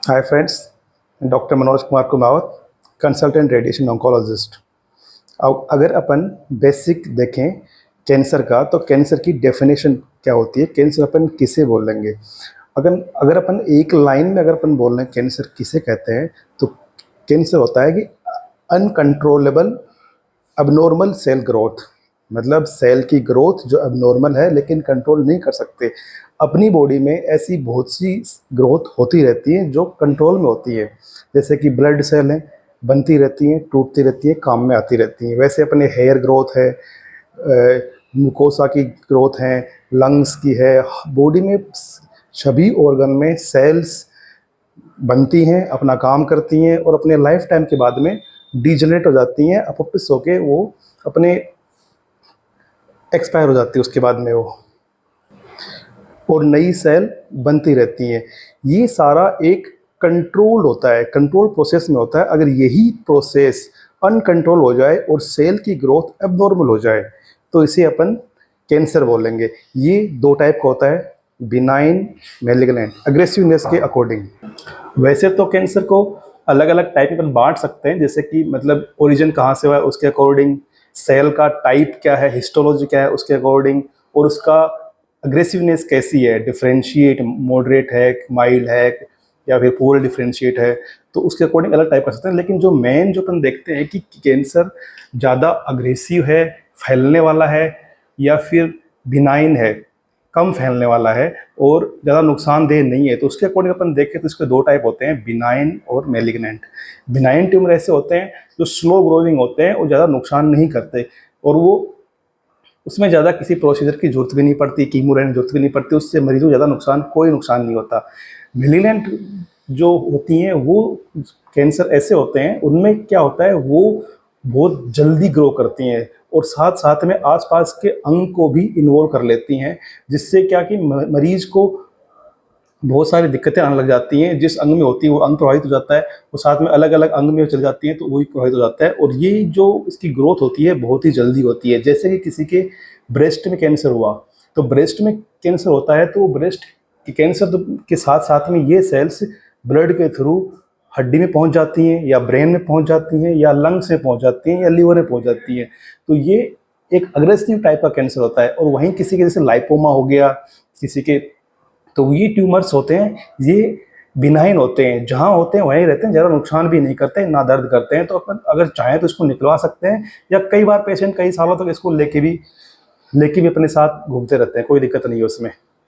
Hi friends, doctor Manoj Kumar Kumawat, consultant radiation oncologist. अब अगर अपन basic देखें कैंसर का, तो कैंसर की डेफिनेशन क्या होती है, कैंसर अपन किसे बोल लेंगे। अगर अगर अपन एक लाइन में अगर अपन बोल रहे हैं कैंसर किसे कहते हैं, तो कैंसर होता है कि अनकंट्रोलेबल अबनॉर्मल सेल ग्रोथ। मतलब सेल की ग्रोथ जो अबनॉर्मल है लेकिन कंट्रोल नहीं कर सकते। अपनी बॉडी में ऐसी बहुत सी ग्रोथ होती रहती है जो कंट्रोल में होती है, जैसे कि ब्लड सेल हैं, बनती रहती हैं, टूटती रहती हैं, काम में आती रहती हैं। वैसे अपने हेयर ग्रोथ है, म्यूकोसा की ग्रोथ है, लंग्स की है। बॉडी में सभी ऑर्गन में सेल्स बनती हैं, अपना काम करती हैं और अपने लाइफ टाइम के बाद में डिजनरेट हो जाती हैं, अपोप्टिस होके वो अपने एक्सपायर हो जाती है उसके बाद में वो, और नई सेल बनती रहती हैं। ये सारा एक कंट्रोल होता है, कंट्रोल प्रोसेस में होता है। अगर यही प्रोसेस अनकंट्रोल हो जाए और सेल की ग्रोथ एबनॉर्मल हो जाए तो इसे अपन कैंसर बोलेंगे। ये दो टाइप का होता है, बिनाइन, मैलिग्नेंट, अग्रेसिवनेस के अकॉर्डिंग। वैसे तो कैंसर को अलग अलग टाइप में अपन बांट सकते हैं, जैसे कि मतलब ओरिजिन कहाँ से हुआ है उसके अकॉर्डिंग, सेल का टाइप क्या है, हिस्टोलॉजी क्या है उसके अकॉर्डिंग, और उसका अग्रेसिवनेस कैसी है, डिफरेंशिएट, मॉडरेट है, माइल्ड है, या फिर पूरे डिफरेंशिएट है, तो उसके अकॉर्डिंग अलग टाइप कर सकते हैं। लेकिन जो मेन जो अपन देखते हैं कि कैंसर ज़्यादा अग्रेसिव है, फैलने वाला है, या फिर बिनाइन है, कम फैलने वाला है और ज़्यादा नुकसानदेह नहीं है, तो उसके अकॉर्डिंग अपन देखें तो इसके दो टाइप होते हैं, बिनाइन और मैलिग्नेंट। बिनाइन ट्यूमर ऐसे होते हैं जो स्लो ग्रोइंग होते हैं और ज़्यादा नुकसान नहीं करते, और वो उसमें ज़्यादा किसी प्रोसीजर की जरूरत भी नहीं पड़ती, कीमो लेने की जरूरत भी नहीं पड़ती, उससे मरीज को ज़्यादा कोई नुकसान नहीं होता। मैलिग्नेंट जो होती हैं वो कैंसर ऐसे होते हैं, उनमें क्या होता है, वो बहुत जल्दी ग्रो करती हैं और साथ साथ में आसपास के अंग को भी इन्वॉल्व कर लेती हैं, जिससे क्या कि मरीज को बहुत सारी दिक्कतें आने लग जाती हैं। जिस अंग में होती है वो अंग प्रभावित हो जाता है, और साथ में अलग अलग अंग में चल जाती हैं तो वही प्रभावित हो जाता है। और ये जो इसकी ग्रोथ होती है बहुत ही जल्दी होती है। जैसे कि किसी के ब्रेस्ट में कैंसर हुआ, तो ब्रेस्ट में कैंसर होता है तो वो ब्रेस्ट के कैंसर के साथ साथ में ये सेल्स ब्लड के थ्रू हड्डी में पहुंच जाती हैं, या ब्रेन में पहुंच जाती हैं, या लंग्स में पहुंच जाती हैं, या लीवर में पहुंच जाती हैं। तो ये एक अग्रेसिव टाइप का कैंसर होता है। और वहीं किसी के जैसे लाइपोमा हो गया किसी के, तो ये ट्यूमर्स होते हैं, ये बिनाइन होते हैं, जहाँ होते हैं वहीं रहते हैं, ज़्यादा नुकसान भी नहीं करते, ना दर्द करते हैं। तो अपन अगर चाहें तो इसको निकलवा सकते हैं, या कई बार पेशेंट कई सालों तक इसको लेके भी अपने साथ घूमते रहते हैं, कोई दिक्कत नहीं है उसमें।